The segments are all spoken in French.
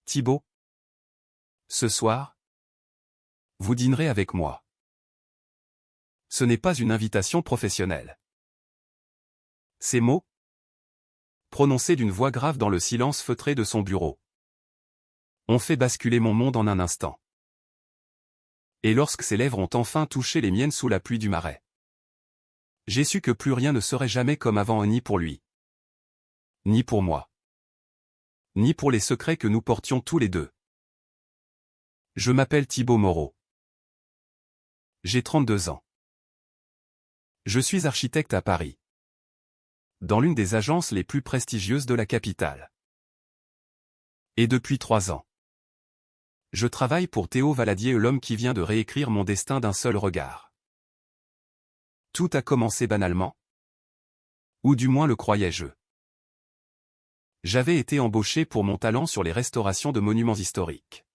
Thibaut. Ce soir, vous dînerez avec moi. Ce n'est pas une invitation professionnelle. Ces mots, prononcés d'une voix grave dans le silence feutré de son bureau, ont fait basculer mon monde en un instant. Et lorsque ses lèvres ont enfin touché les miennes sous la pluie du marais, j'ai su que plus rien ne serait jamais comme avant, ni pour lui, ni pour moi, ni pour les secrets que nous portions tous les deux. Je m'appelle Thibaut Moreau. J'ai 32 ans. Je suis architecte à Paris, dans l'une des agences les plus prestigieuses de la capitale. Et depuis 3 ans, je travaille pour Théo Valadier, l'homme qui vient de réécrire mon destin d'un seul regard. Tout a commencé banalement. Ou du moins le croyais-je. J'avais été embauché pour mon talent sur les restaurations de monuments historiques.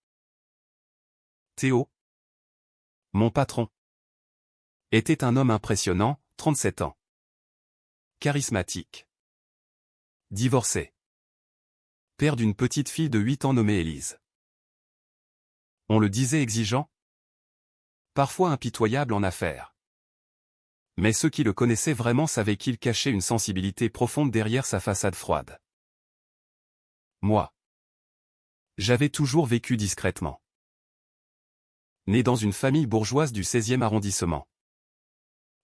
Théo, mon patron, était un homme impressionnant, 37 ans. Charismatique. Divorcé. Père d'une petite fille de 8 ans nommée Élise. On le disait exigeant, parfois impitoyable en affaires. Mais ceux qui le connaissaient vraiment savaient qu'il cachait une sensibilité profonde derrière sa façade froide. Moi, j'avais toujours vécu discrètement. Né dans une famille bourgeoise du 16e arrondissement.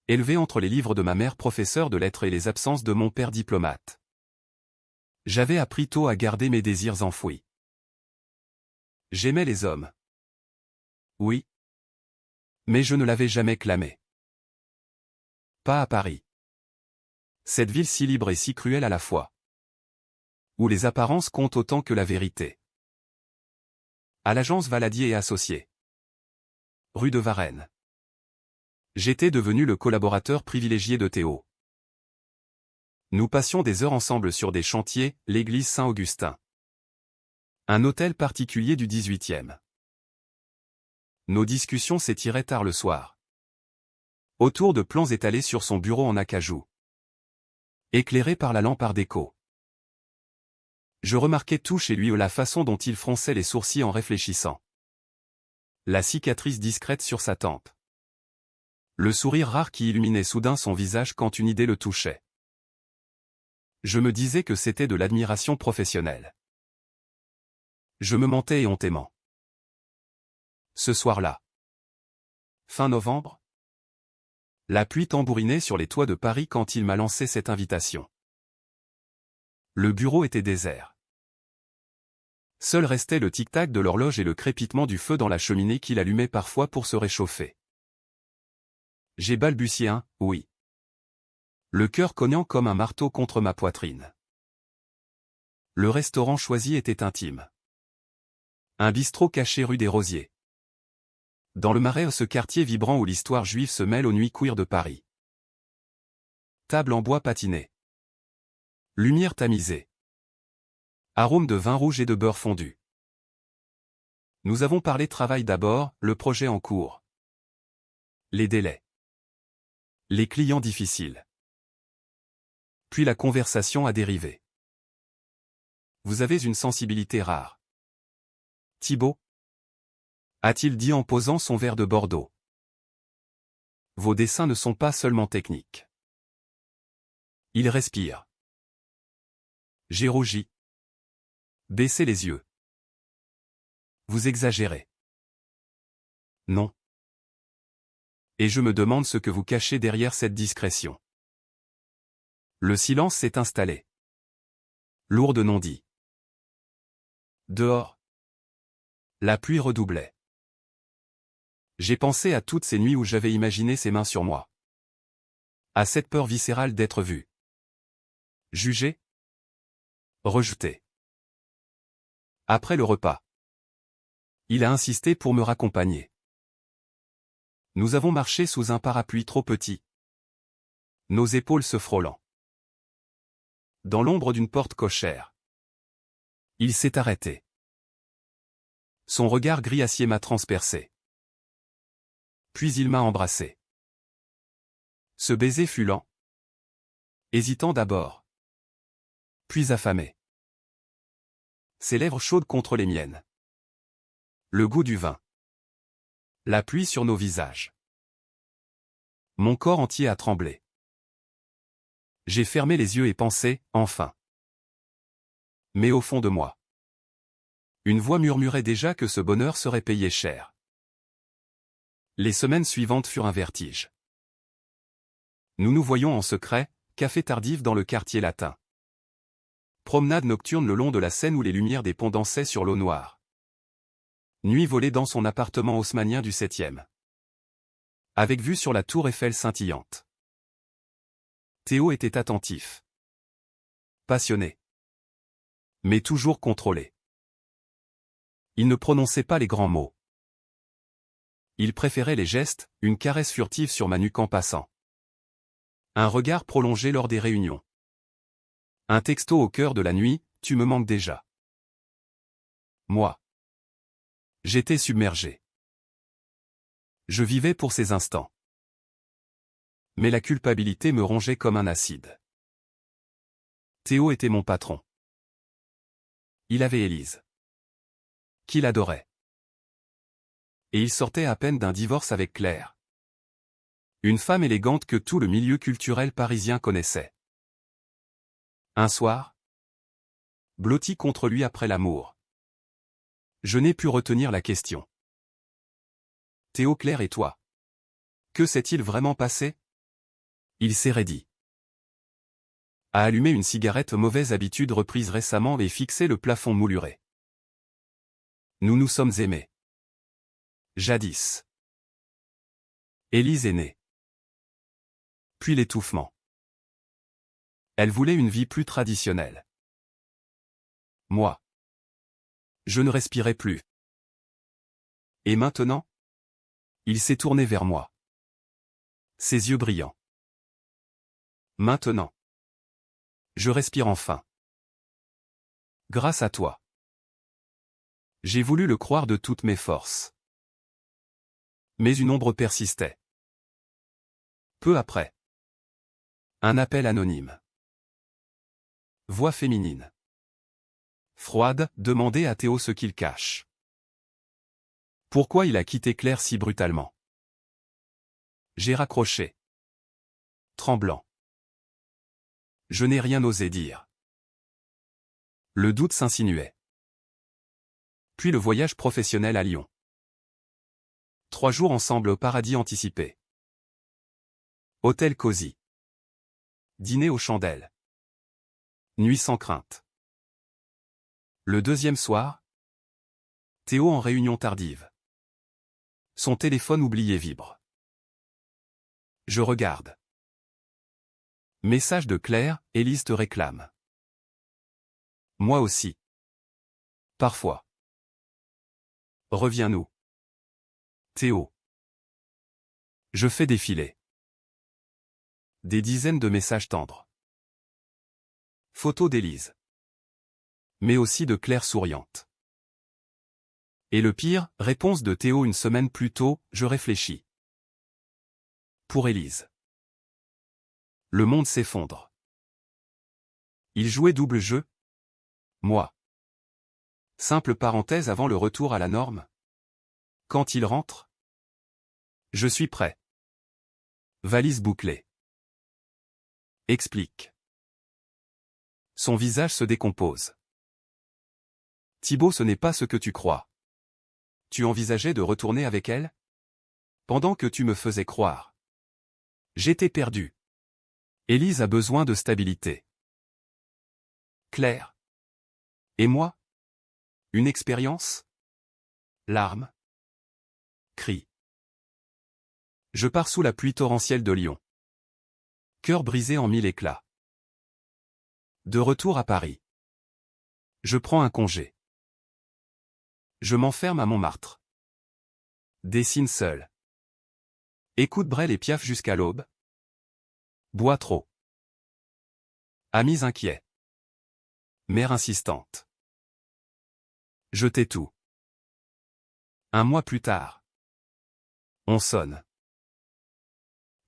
Élevé entre les livres de ma mère professeure de lettres et les absences de mon père diplomate. J'avais appris tôt à garder mes désirs enfouis. J'aimais les hommes. Oui. Mais je ne l'avais jamais clamé. Pas à Paris. Cette ville si libre et si cruelle à la fois. Où les apparences comptent autant que la vérité. À l'agence Valadier et Associés. Rue de Varennes. J'étais devenu le collaborateur privilégié de Théo. Nous passions des heures ensemble sur des chantiers, l'église Saint-Augustin. Un hôtel particulier du 18e. Nos discussions s'étiraient tard le soir. Autour de plans étalés sur son bureau en acajou. Éclairé par la lampe art déco. Je remarquais tout chez lui, la façon dont il fronçait les sourcils en réfléchissant. La cicatrice discrète sur sa tempe. Le sourire rare qui illuminait soudain son visage quand une idée le touchait. Je me disais que c'était de l'admiration professionnelle. Je me mentais éhontément. Ce soir-là. Fin novembre. La pluie tambourinait sur les toits de Paris quand il m'a lancé cette invitation. Le bureau était désert. Seul restait le tic-tac de l'horloge et le crépitement du feu dans la cheminée qu'il allumait parfois pour se réchauffer. J'ai balbutié un « oui ». Le cœur cognant comme un marteau contre ma poitrine. Le restaurant choisi était intime. Un bistrot caché rue des Rosiers. Dans le Marais, ce quartier vibrant où l'histoire juive se mêle aux nuits queer de Paris. Table en bois patiné. Lumière tamisée. Arôme de vin rouge et de beurre fondu. Nous avons parlé travail d'abord, le projet en cours. Les délais. Les clients difficiles. Puis la conversation a dérivé. Vous avez une sensibilité rare. Thibaut, a-t-il dit en posant son verre de Bordeaux. Vos dessins ne sont pas seulement techniques. Ils respirent. J'ai rougi. Baissez les yeux. Vous exagérez. Non. Et je me demande ce que vous cachez derrière cette discrétion. Le silence s'est installé. Lourd de non-dits. Dehors. La pluie redoublait. J'ai pensé à toutes ces nuits où j'avais imaginé ses mains sur moi. À cette peur viscérale d'être vu. Jugé. Rejeté. Après le repas. Il a insisté pour me raccompagner. Nous avons marché sous un parapluie trop petit. Nos épaules se frôlant. Dans l'ombre d'une porte cochère. Il s'est arrêté. Son regard gris acier m'a transpercé. Puis il m'a embrassé. Ce baiser fut lent. Hésitant d'abord. Puis affamé. Ses lèvres chaudes contre les miennes. Le goût du vin. La pluie sur nos visages. Mon corps entier a tremblé. J'ai fermé les yeux et pensé, enfin. Mais au fond de moi, une voix murmurait déjà que ce bonheur serait payé cher. Les semaines suivantes furent un vertige. Nous nous voyions en secret, café tardif dans le quartier latin. Promenade nocturne le long de la Seine où les lumières des ponts dansaient sur l'eau noire. Nuit volée dans son appartement haussmannien du 7e. Avec vue sur la tour Eiffel scintillante. Théo était attentif. Passionné. Mais toujours contrôlé. Il ne prononçait pas les grands mots. Il préférait les gestes, une caresse furtive sur ma nuque en passant. Un regard prolongé lors des réunions. Un texto au cœur de la nuit, tu me manques déjà. Moi. J'étais submergé. Je vivais pour ces instants. Mais la culpabilité me rongeait comme un acide. Théo était mon patron. Il avait Élise. Qu'il adorait. Et il sortait à peine d'un divorce avec Claire. Une femme élégante que tout le milieu culturel parisien connaissait. Un soir, blotti contre lui après l'amour. Je n'ai pu retenir la question. Théo, Claire et toi. Que s'est-il vraiment passé? Il s'est raidi. A allumé une cigarette, mauvaise habitude reprise récemment, et fixé le plafond mouluré. Nous nous sommes aimés. Jadis. Élise est née. Puis l'étouffement. Elle voulait une vie plus traditionnelle. Moi. Je ne respirais plus. Et maintenant? Il s'est tourné vers moi. Ses yeux brillants. Maintenant. Je respire enfin. Grâce à toi. J'ai voulu le croire de toutes mes forces. Mais une ombre persistait. Peu après. Un appel anonyme. Voix féminine. Froide, demandait à Théo ce qu'il cache. Pourquoi il a quitté Claire si brutalement? J'ai raccroché. Tremblant. Je n'ai rien osé dire. Le doute s'insinuait. Puis le voyage professionnel à Lyon. 3 jours ensemble au paradis anticipé. Hôtel cosy. Dîner aux chandelles. Nuit sans crainte. Le deuxième soir, Théo en réunion tardive. Son téléphone oublié vibre. Je regarde. Message de Claire, Élise te réclame. Moi aussi. Parfois. Reviens-nous. Théo. Je fais défiler. Des dizaines de messages tendres. Photos d'Élise. Mais aussi de Claire souriante. Et le pire, réponse de Théo une semaine plus tôt, je réfléchis. Pour Élise. Le monde s'effondre. Il jouait double jeu? Moi. Simple parenthèse avant le retour à la norme. Quand il rentre? Je suis prêt. Valise bouclée. Explique. Son visage se décompose. Thibaut, ce n'est pas ce que tu crois. Tu envisageais de retourner avec elle? Pendant que tu me faisais croire. J'étais perdu. Élise a besoin de stabilité. Claire. Et moi? Une expérience? Larmes. Cris. Je pars sous la pluie torrentielle de Lyon. Cœur brisé en 1000 éclats. De retour à Paris. Je prends un congé. Je m'enferme à Montmartre. Dessine seul. Écoute Brel et Piaf jusqu'à l'aube. Bois trop. Amis inquiets. Mère insistante. Je tais tout. Un mois plus tard. On sonne.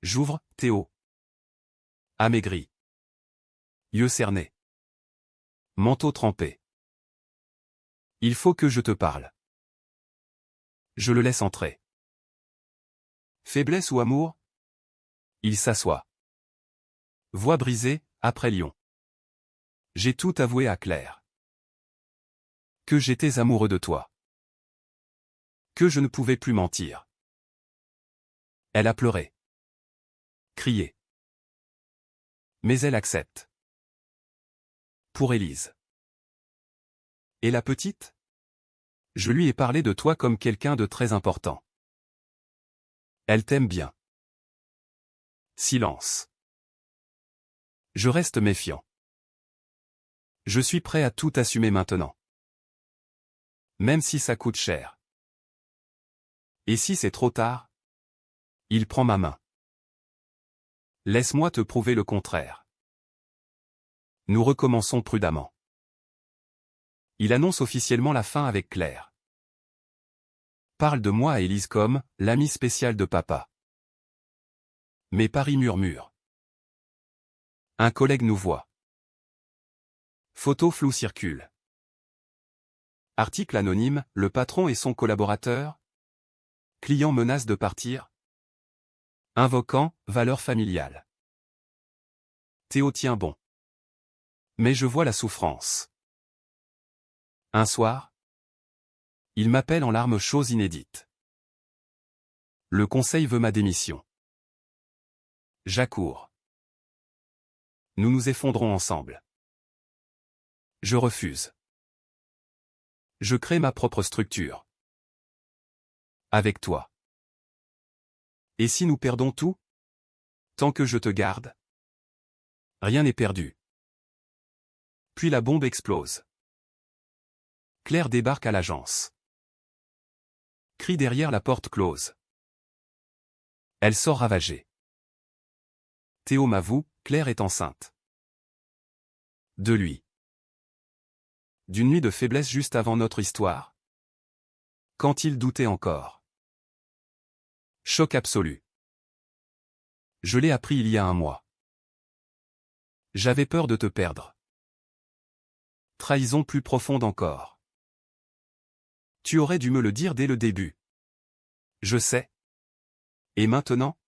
J'ouvre, Théo. Amaigri. Yeux cernés. Manteau trempé. Il faut que je te parle. Je le laisse entrer. Faiblesse ou amour? Il s'assoit. Voix brisée, après Lyon. J'ai tout avoué à Claire. Que j'étais amoureux de toi. Que je ne pouvais plus mentir. Elle a pleuré. Crié. Mais elle accepte. Pour Élise. Et la petite? Je lui ai parlé de toi comme quelqu'un de très important. Elle t'aime bien. Silence. Je reste méfiant. Je suis prêt à tout assumer maintenant. Même si ça coûte cher. Et si c'est trop tard? Il prend ma main. Laisse-moi te prouver le contraire. Nous recommençons prudemment. Il annonce officiellement la fin avec Claire. Parle de moi à Élise comme l'ami spécial de papa. Mais Paris murmure. Un collègue nous voit. Photo floue circule. Article anonyme, le patron et son collaborateur. Client menace de partir. Invoquant, valeur familiale. Théo tient bon. Mais je vois la souffrance. Un soir, il m'appelle en larmes, chose inédite. Le conseil veut ma démission. J'accours. Nous nous effondrons ensemble. Je refuse. Je crée ma propre structure. Avec toi. Et si nous perdons tout? Tant que je te garde? Rien n'est perdu. Puis la bombe explose. Claire débarque à l'agence. Crie derrière la porte close. Elle sort ravagée. Théo m'avoue, Claire est enceinte. De lui. D'une nuit de faiblesse juste avant notre histoire. Quand il doutait encore. Choc absolu. Je l'ai appris il y a un mois. J'avais peur de te perdre. Trahison plus profonde encore. Tu aurais dû me le dire dès le début. Je sais. Et maintenant?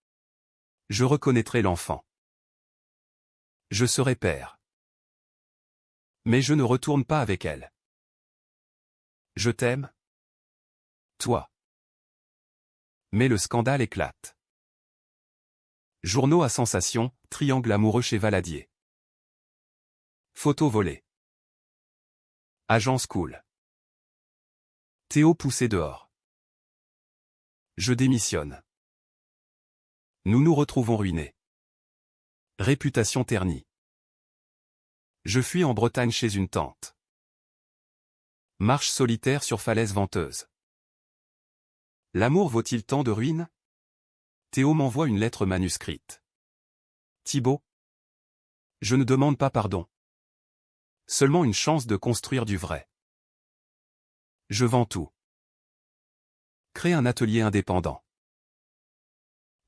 Je reconnaîtrai l'enfant. Je serai père. Mais je ne retourne pas avec elle. Je t'aime. Toi. Mais le scandale éclate. Journaux à sensation, triangle amoureux chez Valadier. Photo volée. Agence cool. Théo poussé dehors. Je démissionne. Nous nous retrouvons ruinés. Réputation ternie. Je fuis en Bretagne chez une tante. Marche solitaire sur falaise venteuse. L'amour vaut-il tant de ruines? Théo m'envoie une lettre manuscrite. Thibaut. Je ne demande pas pardon. Seulement une chance de construire du vrai. Je vends tout. Crée un atelier indépendant.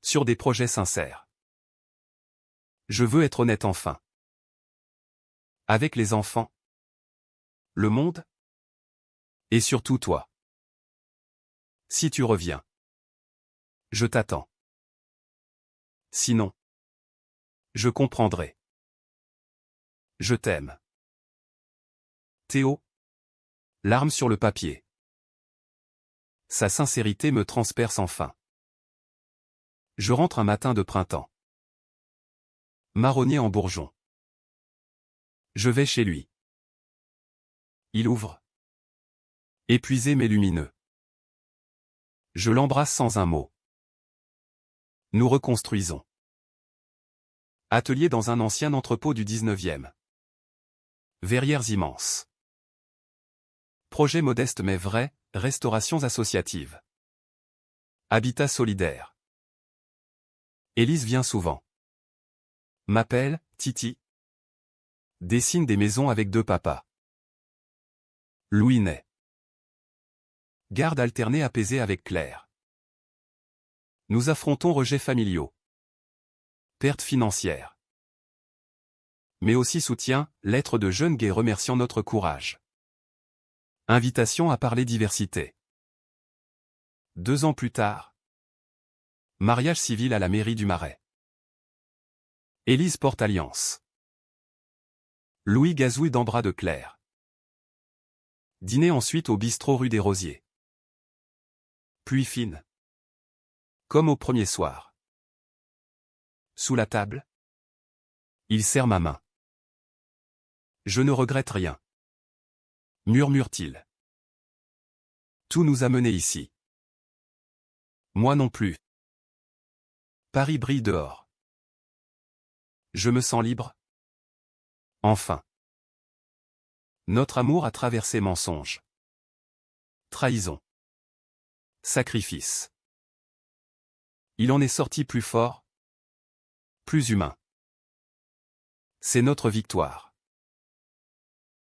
Sur des projets sincères. Je veux être honnête enfin. Avec les enfants. Le monde. Et surtout toi. Si tu reviens. Je t'attends. Sinon. Je comprendrai. Je t'aime. Théo. Larmes sur le papier. Sa sincérité me transperce enfin. Je rentre un matin de printemps. Marronnier en bourgeon. Je vais chez lui. Il ouvre. Épuisé mais lumineux. Je l'embrasse sans un mot. Nous reconstruisons. Atelier dans un ancien entrepôt du 19e. Verrières immenses. Projet modeste mais vrai, restaurations associatives. Habitat solidaire. Élise vient souvent. M'appelle, Titi. Dessine des maisons avec deux papas. Louis naît. Garde alternée apaisée avec Claire. Nous affrontons rejets familiaux. Pertes financières. Mais aussi soutien, lettre de jeune gay remerciant notre courage. Invitation à parler diversité. 2 ans plus tard. Mariage civil à la mairie du Marais. Élise porte alliance. Louis gazouille dans bras de Claire. Dîner ensuite au bistrot rue des Rosiers. Pluie fine. Comme au premier soir. Sous la table. Il serre ma main. Je ne regrette rien. Murmure-t-il. Tout nous a menés ici. Moi non plus. Paris brille dehors. Je me sens libre. Enfin. Notre amour a traversé mensonges. Trahison. Sacrifice. Il en est sorti plus fort. Plus humain. C'est notre victoire.